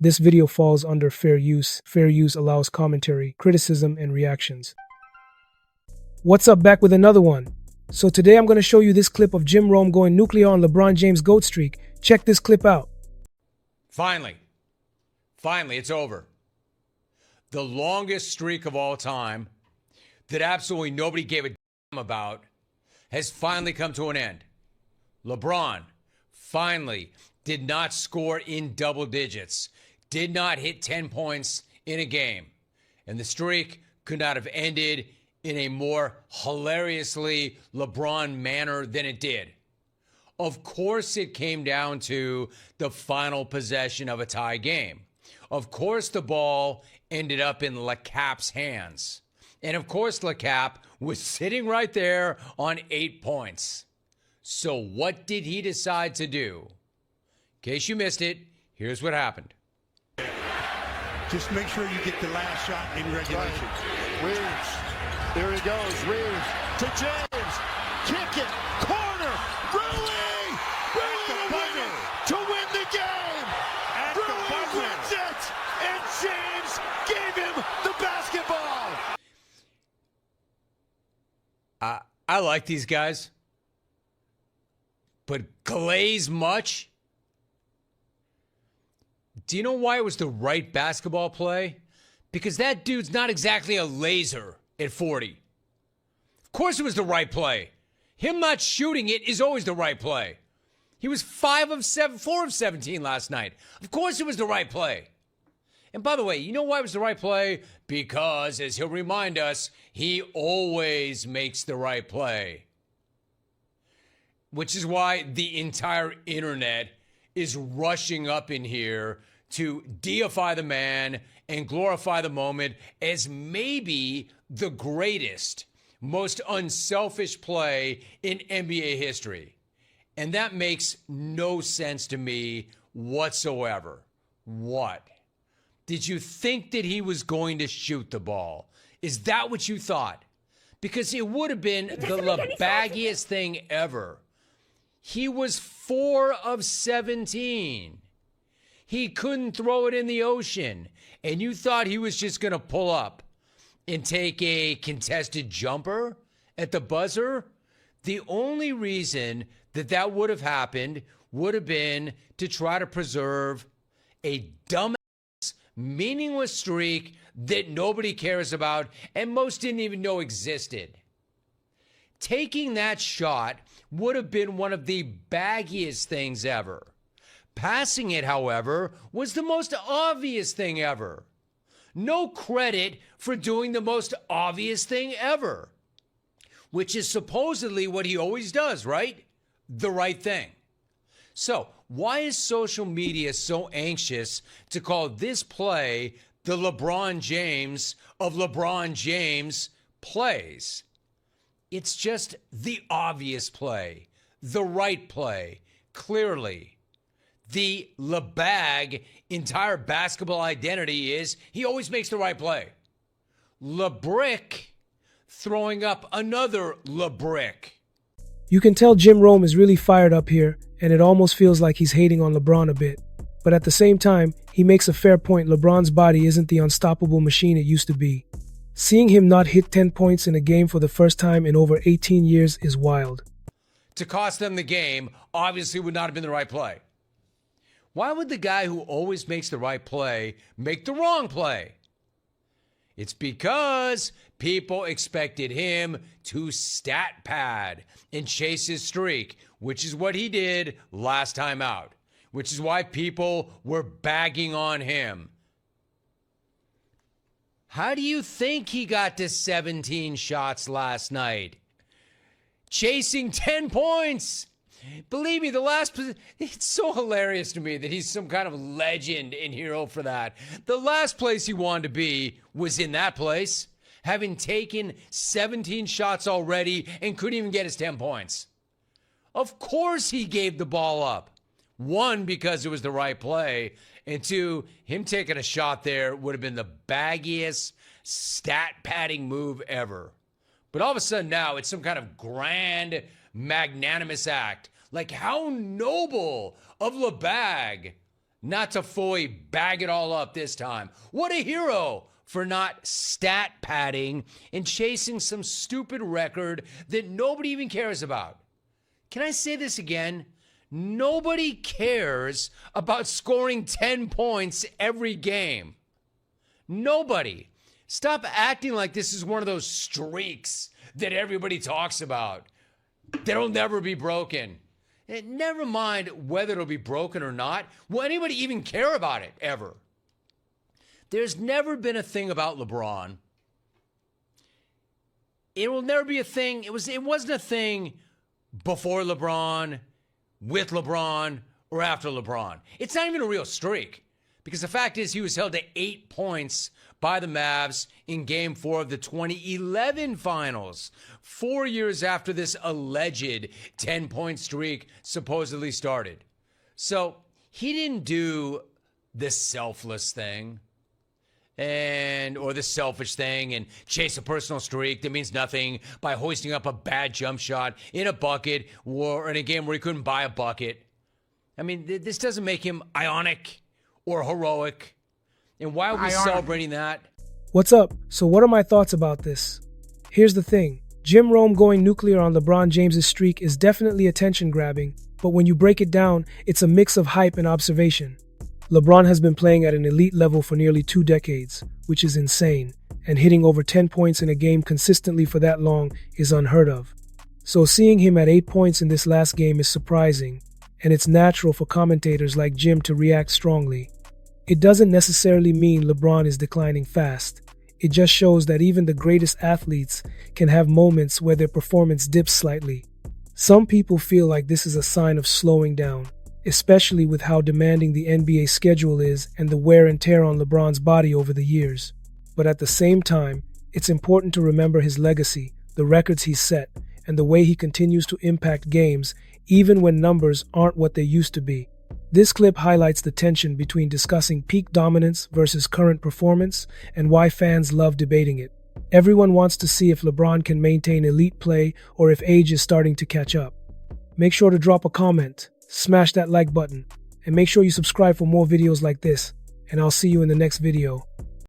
This video falls under fair use. Fair use allows commentary, criticism, and reactions. What's up, back with another one. So today I'm going to show you this clip of Jim Rome going nuclear on LeBron James' GOAT streak. Check this clip out. Finally, it's over. The longest streak of all time that absolutely nobody gave a damn about has finally come to an end. LeBron finally did not score in double digits, did not hit 10 points in a game, and the streak could not have ended in a more hilariously LeBron manner than it did. Of course, it came down to the final possession of a tie game. Of course, the ball ended up in LeCap's hands. And of course, LeCap was sitting right there on 8 points. So what did he decide to do? In case you missed it, here's what happened. Just make sure you get the last shot in regulation. Reeves, there he goes. Reeves to James. Kick it. Corner. Rui to win it. To win the game. Rui wins it. And James gave him the basketball. I like these guys. But glaze much? Do you know why it was the right basketball play? Because that dude's not exactly a laser at 40. Of course it was the right play. Him not shooting it is always the right play. He was 4 of 17 last night. Of course it was the right play. And by the way, you know why it was the right play? Because, as he'll remind us, he always makes the right play. Which is why the entire internet is rushing up in here to deify the man and glorify the moment as maybe the greatest, most unselfish play in NBA history. And that makes no sense to me whatsoever. What? Did you think that he was going to shoot the ball? Is that what you thought? Because it would have been the baggiest thing ever. He was 4 of 17. He couldn't throw it in the ocean. And you thought he was just going to pull up and take a contested jumper at the buzzer? The only reason that that would have happened would have been to try to preserve a dumbass, meaningless streak that nobody cares about and most didn't even know existed. Taking that shot would have been one of the baggiest things ever. Passing it, however, was the most obvious thing ever. No credit for doing the most obvious thing ever, which is supposedly what he always does, right? The right thing. So, why is social media so anxious to call this play the LeBron James of LeBron James plays? It's just the obvious play, the right play, clearly. The LeBag entire basketball identity is he always makes the right play. LeBrick throwing up another LeBrick. You can tell Jim Rome is really fired up here, and it almost feels like he's hating on LeBron a bit. But at the same time, he makes a fair point. LeBron's body isn't the unstoppable machine it used to be. Seeing him not hit 10 points in a game for the first time in over 18 years is wild. To cost them the game obviously would not have been the right play. Why would the guy who always makes the right play make the wrong play? It's because people expected him to stat pad and chase his streak, which is what he did last time out, which is why people were bagging on him. How do you think he got to 17 shots last night? Chasing 10 points. Believe me, it's so hilarious to me that he's some kind of legend and hero for that. The last place he wanted to be was in that place, having taken 17 shots already and couldn't even get his 10 points. Of course he gave the ball up. 1, because it was the right play, and 2, him taking a shot there would have been the baggiest stat padding move ever. But all of a sudden now it's some kind of grand, magnanimous act. Like, how noble of LeBag not to fully bag it all up this time. What a hero for not stat padding and chasing some stupid record that nobody even cares about. Can I say this again? Nobody cares about scoring 10 points every game. Nobody. Stop acting like this is one of those streaks that everybody talks about. That'll never be broken. And never mind whether it'll be broken or not. Will anybody even care about it ever? There's never been a thing about LeBron. It will never be a thing. It wasn't a thing before LeBron, with LeBron, or after LeBron. It's not even a real streak. Because the fact is he was held to 8 points by the Mavs in Game 4 of the 2011 Finals, 4 years after this alleged 10-point streak supposedly started. So he didn't do the selfless thing or the selfish thing and chase a personal streak that means nothing by hoisting up a bad jump shot in a bucket or in a game where he couldn't buy a bucket. I mean, this doesn't make him ionic or heroic. And why are we celebrating that? What's up? So what are my thoughts about this? Here's the thing. Jim Rome going nuclear on LeBron James's streak is definitely attention-grabbing, but when you break it down, it's a mix of hype and observation. LeBron has been playing at an elite level for nearly 2 decades, which is insane, and hitting over 10 points in a game consistently for that long is unheard of. So seeing him at 8 points in this last game is surprising, and it's natural for commentators like Jim to react strongly. It doesn't necessarily mean LeBron is declining fast. It just shows that even the greatest athletes can have moments where their performance dips slightly. Some people feel like this is a sign of slowing down, especially with how demanding the NBA schedule is and the wear and tear on LeBron's body over the years. But at the same time, it's important to remember his legacy, the records he's set, and the way he continues to impact games, even when numbers aren't what they used to be. This clip highlights the tension between discussing peak dominance versus current performance and why fans love debating it. Everyone wants to see if LeBron can maintain elite play or if age is starting to catch up. Make sure to drop a comment, smash that like button, and make sure you subscribe for more videos like this, and I'll see you in the next video.